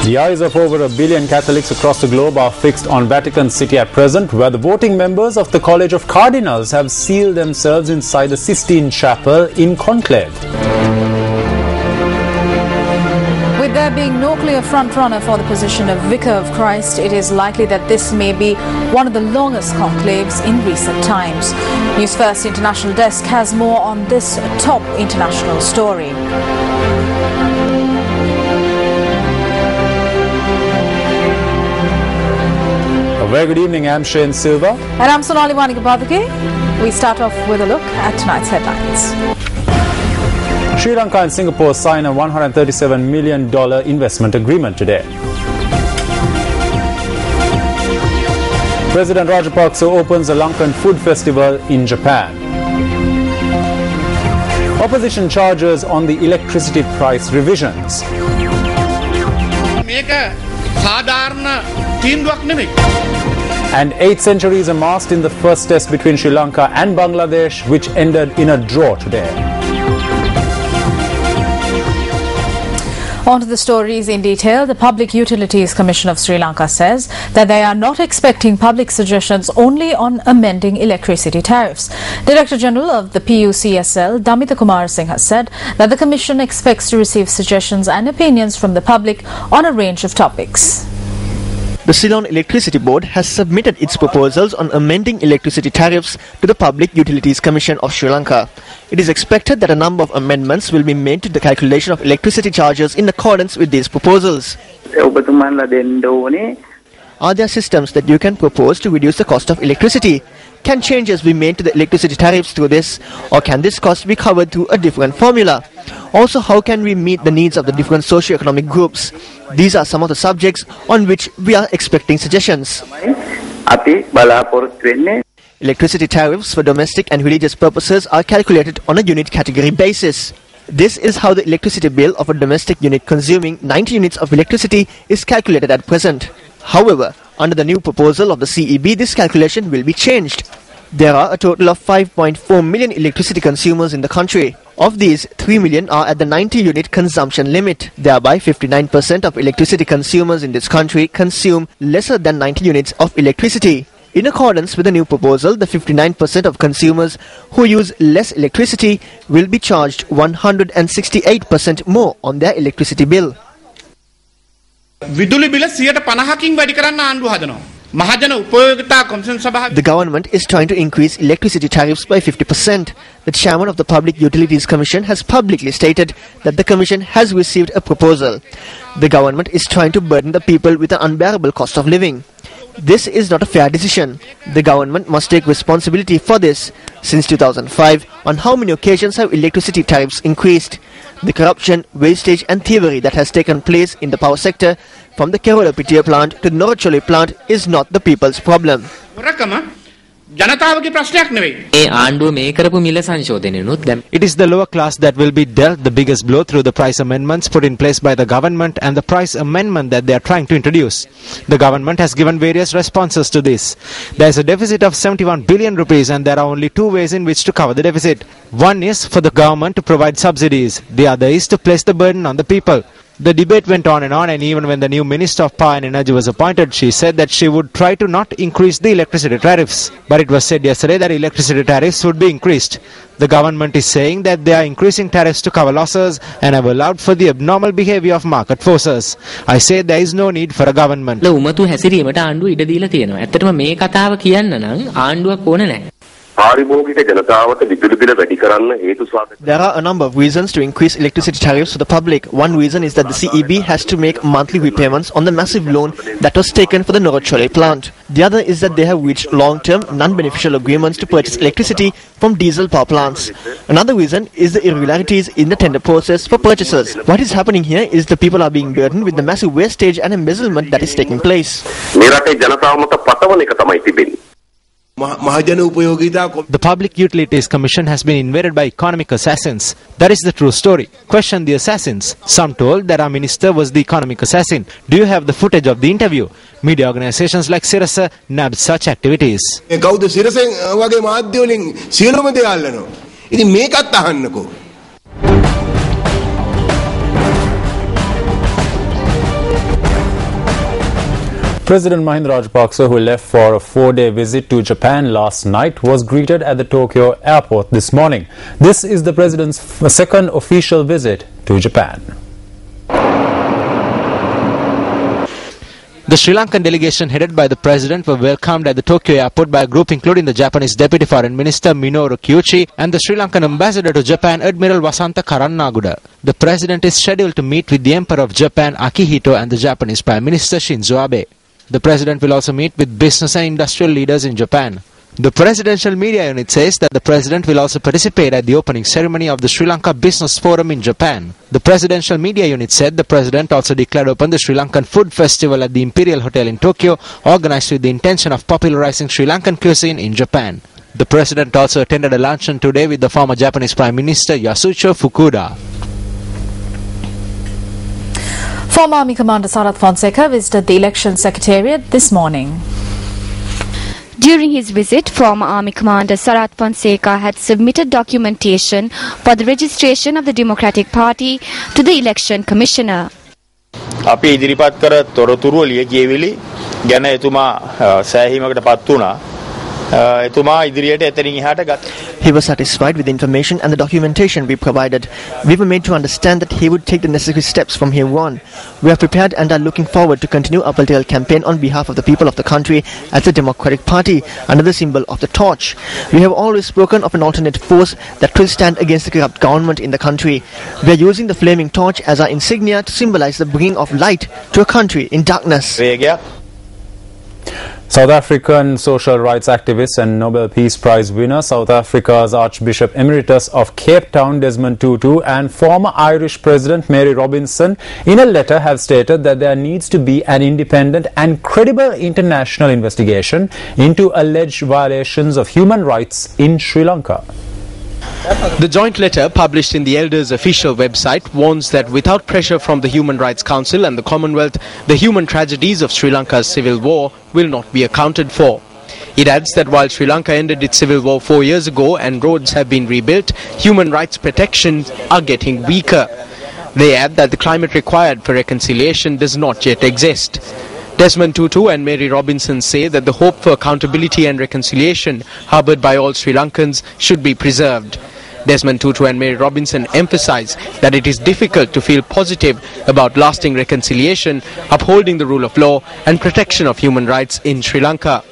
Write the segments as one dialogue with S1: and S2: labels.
S1: The eyes of over 1 billion Catholics across the globe are fixed on Vatican City at present, where the voting members of the College of Cardinals have sealed themselves inside the Sistine Chapel in conclave.
S2: With there being no clear frontrunner for the position of Vicar of Christ, it is likely that this may be one of the longest conclaves in recent times. News First International Desk has more on this top international story.
S1: A very good evening, I'm Shane Silva.
S2: And I'm Sonali Wanikapadake. We start off with a look at tonight's headlines.
S1: Sri Lanka and Singapore sign a $137 million investment agreement today. President Rajapaksa opens a Lankan food festival in Japan. Opposition charges on the electricity price revisions. And 8 centuries amassed in the first test between Sri Lanka and Bangladesh, which ended in a draw today.
S2: On to the stories in detail. The Public Utilities Commission of Sri Lanka says that they are not expecting public suggestions only on amending electricity tariffs. Director General of the PUCSL, Damitha Kumarasinghe, has said that the Commission expects to receive suggestions and opinions from the public on a range of topics.
S3: The Ceylon Electricity Board has submitted its proposals on amending electricity tariffs to the Public Utilities Commission of Sri Lanka. It is expected that a number of amendments will be made to the calculation of electricity charges in accordance with these proposals. Are there systems that you can propose to reduce the cost of electricity? Can changes be made to the electricity tariffs through this, or can this cost be covered through a different formula? Also, how can we meet the needs of the different socio-economic groups? These are some of the subjects on which we are expecting suggestions. Electricity tariffs for domestic and religious purposes are calculated on a unit category basis. This is how the electricity bill of a domestic unit consuming 90 units of electricity is calculated at present. However, under the new proposal of the CEB, this calculation will be changed. There are a total of 5.4 million electricity consumers in the country. Of these, 3 million are at the 90-unit consumption limit. Thereby, 59% of electricity consumers in this country consume lesser than 90 units of electricity. In accordance with the new proposal, the 59% of consumers who use less electricity will be charged 168% more on their electricity bill. The government is trying to increase electricity tariffs by 50%. The chairman of the Public Utilities Commission has publicly stated that the commission has received a proposal. The government is trying to burden the people with an unbearable cost of living. This is not a fair decision. The government must take responsibility for this. Since 2005, on how many occasions have electricity tariffs increased? The corruption, wastage and thievery that has taken place in the power sector from the Kerala Pitya plant to the Noracholi plant is not the people's problem.
S4: It is the lower class that will be dealt the biggest blow through the price amendments put in place by the government and the price amendment that they are trying to introduce. The government has given various responses to this. There is a deficit of 71 billion rupees and there are only 2 ways in which to cover the deficit. One is for the government to provide subsidies. The other is to place the burden on the people. The debate went on, and even when the new Minister of Power and Energy was appointed, she said that she would try to not increase the electricity tariffs. But it was said yesterday that electricity tariffs would be increased. The government is saying that they are increasing tariffs to cover losses and have allowed for the abnormal behavior of market forces. I say there is no need for a government.
S3: There are a number of reasons to increase electricity tariffs to the public. One reason is that the CEB has to make monthly repayments on the massive loan that was taken for the Noracholi plant. The other is that they have reached long-term, non-beneficial agreements to purchase electricity from diesel power plants. Another reason is the irregularities in the tender process for purchasers. What is happening here is the people are being burdened with the massive wastage and embezzlement that is taking place.
S4: The Public Utilities Commission has been invaded by economic assassins. That is the true story. Question the assassins. Some told that our minister was the economic assassin. Do you have the footage of the interview? Media organizations like Sirasa nabbed such activities.
S1: President Mahinda Rajapaksa, who left for a 4-day visit to Japan last night, was greeted at the Tokyo airport this morning. This is the president's second official visit to Japan.
S4: The Sri Lankan delegation headed by the president were welcomed at the Tokyo airport by a group including the Japanese Deputy Foreign Minister Minoru Kyuchi and the Sri Lankan ambassador to Japan Admiral Wasantha Karannaguda. The president is scheduled to meet with the Emperor of Japan Akihito and the Japanese Prime Minister Shinzo Abe. The president will also meet with business and industrial leaders in Japan. The presidential media unit says that the president will also participate at the opening ceremony of the Sri Lanka Business Forum in Japan. The presidential media unit said the president also declared open the Sri Lankan Food Festival at the Imperial Hotel in Tokyo, organized with the intention of popularizing Sri Lankan cuisine in Japan. The president also attended a luncheon today with the former Japanese Prime Minister Yasuhiro Fukuda.
S2: Former Army Commander Sarath Fonseca visited the Election Secretariat this morning.
S5: During his visit, former Army Commander Sarath Fonseca had submitted documentation for the registration of the Democratic Party to the Election Commissioner.
S6: අපි ඉදිරිපත් කර තොරතුරු එළිය කියවිලි ගැන එතුමා සෑහීමකට පත් වුණා. එතුමා ඉදිරියට එතනින් එහාට ගත්තා.
S3: He was satisfied with the information and the documentation we provided. We were made to understand that he would take the necessary steps from here on. We are prepared and are looking forward to continue our political campaign on behalf of the people of the country as the Democratic Party, under the symbol of the torch. We have always spoken of an alternate force that could stand against the corrupt government in the country. We are using the flaming torch as our insignia to symbolize the bringing of light to a country in darkness.
S1: South African social rights activist and Nobel Peace Prize winner, South Africa's Archbishop Emeritus of Cape Town, Desmond Tutu, and former Irish President Mary Robinson, in a letter have stated that there needs to be an independent and credible international investigation into alleged violations of human rights in Sri Lanka.
S4: The joint letter published in the Elders' official website warns that without pressure from the Human Rights Council and the Commonwealth, the human tragedies of Sri Lanka's civil war will not be accounted for. It adds that while Sri Lanka ended its civil war 4 years ago and roads have been rebuilt, human rights protections are getting weaker. They add that the climate required for reconciliation does not yet exist. Desmond Tutu and Mary Robinson say that the hope for accountability and reconciliation harboured by all Sri Lankans should be preserved. Desmond Tutu and Mary Robinson emphasize that it is difficult to feel positive about lasting reconciliation, upholding the rule of law and protection of human rights in Sri Lanka.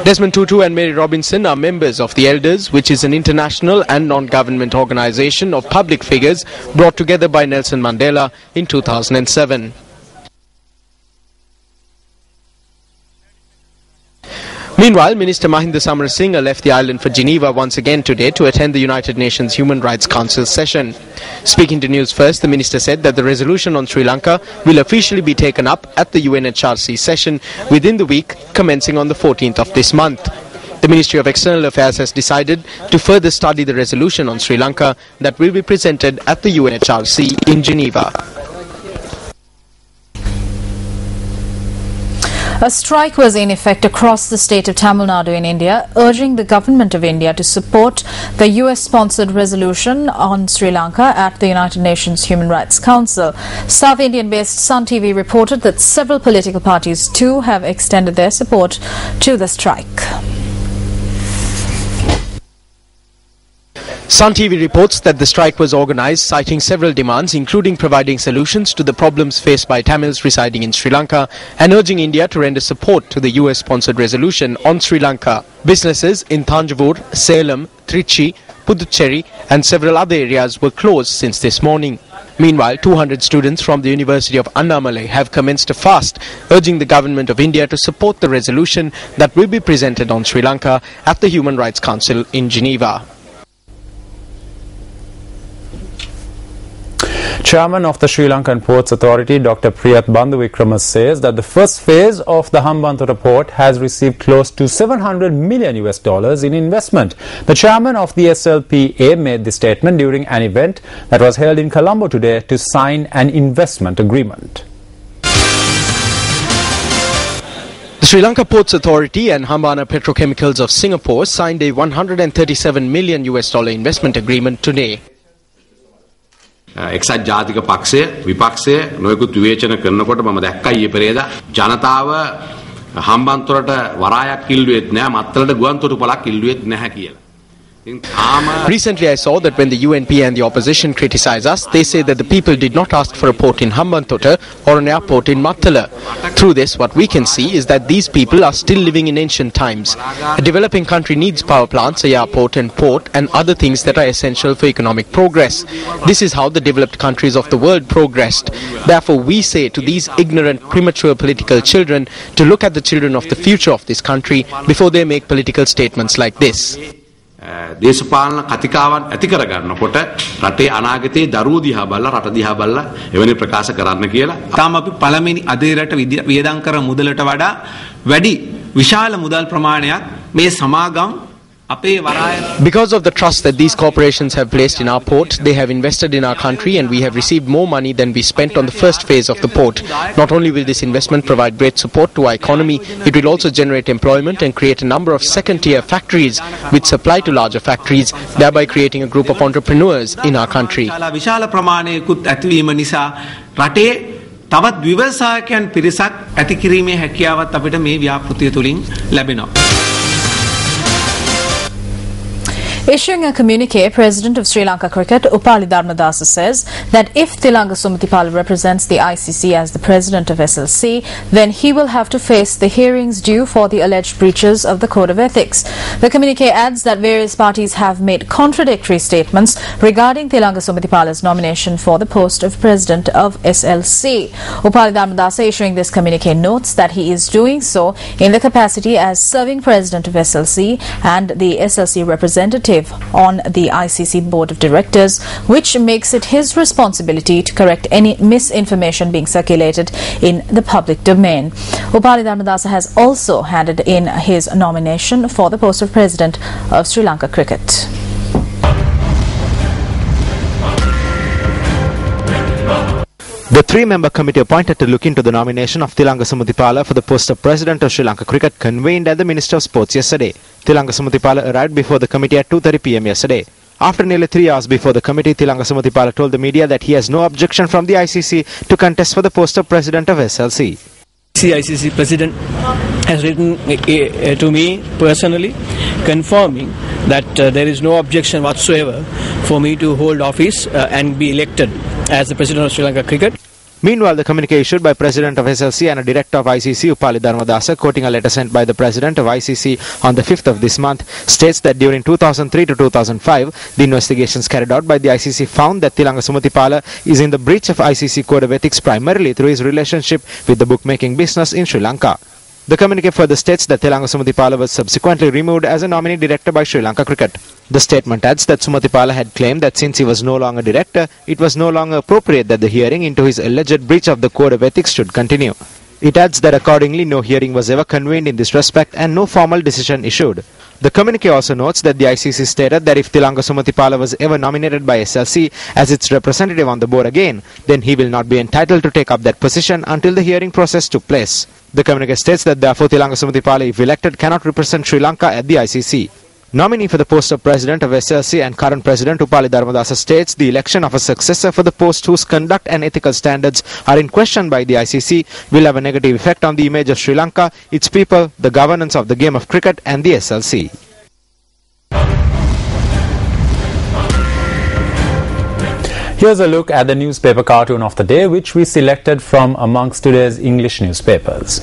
S4: Desmond Tutu and Mary Robinson are members of the Elders, which is an international and non-government organization of public figures brought together by Nelson Mandela in 2007. Meanwhile, Minister Mahinda Samarasinghe left the island for Geneva once again today to attend the United Nations Human Rights Council session. Speaking to News First, the minister said that the resolution on Sri Lanka will officially be taken up at the UNHRC session within the week commencing on the 14th of this month. The Ministry of External Affairs has decided to further study the resolution on Sri Lanka that will be presented at the UNHRC in Geneva.
S2: A strike was in effect across the state of Tamil Nadu in India, urging the government of India to support the US-sponsored resolution on Sri Lanka at the United Nations Human Rights Council. South Indian-based Sun TV reported that several political parties too have extended their support to the strike.
S4: Sun TV reports that the strike was organized citing several demands, including providing solutions to the problems faced by Tamils residing in Sri Lanka and urging India to render support to the US-sponsored resolution on Sri Lanka. Businesses in Thanjavur, Salem, Trichy, Puducherry and several other areas were closed since this morning. Meanwhile, 200 students from the University of Annamalai have commenced a fast, urging the government of India to support the resolution that will be presented on Sri Lanka at the Human Rights Council in Geneva.
S1: Chairman of the Sri Lankan Ports Authority, Dr. Priyat Banduvikrama, says that the first phase of the Hambantota port has received close to $700 million in investment. The chairman of the SLPA made this statement during an event that was held in Colombo today to sign an investment agreement.
S3: The Sri Lanka Ports Authority and Hambana Petrochemicals of Singapore signed a $137 million investment agreement today.
S7: එක්සත් ජාතික පක්ෂය විපක්ෂය නොයෙකුත් විවේචන කරනකොට මම දැක්කා ඊයේ පෙරේදා ජනතාව හම්බන්තොටට වරායක් ඉල්ලුවෙත් නැහැ මත්තලට ගුවන්තොටු පළක් ඉල්ලුවෙත් නැහැ කියලා.
S3: Recently I saw that when the UNP and the opposition criticize us, they say that the people did not ask for a port in Hambantota or an airport in Mattala. Through this, what we can see is that these people are still living in ancient times. A developing country needs power plants, a airport and port and other things that are essential for economic progress. This is how the developed countries of the world progressed. Therefore, we say to these ignorant, premature political children to look at the children of the future of this country before they make political statements like this.
S7: දේශපාලන කතිකාවන් ඇති කරගන්නකොට රටේ අනාගතයේ දරුවෝ දිහා බලලා රට දිහා බලලා එවැනි ප්‍රකාශ කරන්න කියලා.
S8: තාම අපි පළවෙනි අධීරයට වියදම් කරන මුදලට වඩා වැඩි විශාල මුදල් ප්‍රමාණයක් මේ සමාගම්
S3: Because of the trust that these corporations have placed in our port, they have invested in our country and we have received more money than we spent on the first phase of the port. Not only will this investment provide great support to our economy, it will also generate employment and create a number of second-tier factories which supply to larger factories, thereby creating a group of entrepreneurs in our country.
S8: තවත් විවසායකයන් පිරිසක් ඇති කිරීමේ හැකියාවත් අපිට මේ ව්‍යාපෘතිය තුලින් ලැබෙනවා.
S2: Issuing a communique, President of Sri Lanka Cricket, Upali Dharmadasa, says that if Thilanga Sumathipala represents the ICC as the President of SLC, then he will have to face the hearings due for the alleged breaches of the Code of Ethics. The communique adds that various parties have made contradictory statements regarding Thilanga Sumathipala's nomination for the post of President of SLC. Upali Dharmadasa issuing this communique notes that he is doing so in the capacity as serving President of SLC and the SLC representative on the ICC Board of Directors, which makes it his responsibility to correct any misinformation being circulated in the public domain. Upali Dharmadasa has also handed in his nomination for the post of President of Sri Lanka Cricket.
S4: The three-member committee appointed to look into the nomination of Thilanga Sumathipala for the post of President of Sri Lanka Cricket convened at the Minister of Sports yesterday. Thilanga Sumathipala arrived before the committee at 2:30 p.m. yesterday. After nearly 3 hours before the committee, Thilanga Sumathipala told the media that he has no objection from the ICC to contest for the post of President of SLC.
S9: ICC President has written to me personally confirming that there is no objection whatsoever for me to hold office and be elected as the President of Sri Lanka Cricket.
S4: Meanwhile, the communique issued by President of SLC and a Director of ICC, Upali Dharmadasa, quoting a letter sent by the President of ICC on the 5th of this month, states that during 2003 to 2005, the investigations carried out by the ICC found that Thilanga Sumathipala is in the breach of ICC Code of Ethics primarily through his relationship with the bookmaking business in Sri Lanka. The communique further states that Thilanga Sumathipala was subsequently removed as a nominee director by Sri Lanka Cricket. The statement adds that Sumathipala had claimed that since he was no longer director, it was no longer appropriate that the hearing into his alleged breach of the Code of Ethics should continue. It adds that accordingly no hearing was ever convened in this respect and no formal decision issued. The communique also notes that the ICC stated that if Thilanga Sumathipala was ever nominated by SLC as its representative on the board again, then he will not be entitled to take up that position until the hearing process took place. The communique states that therefore Thilanga Sumathipala, if elected, cannot represent Sri Lanka at the ICC. Nominee for the post of President of SLC and current President Upali Dharmadasa states the election of a successor for the post whose conduct and ethical standards are in question by the ICC will have a negative effect on the image of Sri Lanka, its people, the governance of the game of cricket and the SLC.
S1: Here's a look at the newspaper cartoon of the day, which we selected from amongst today's English newspapers.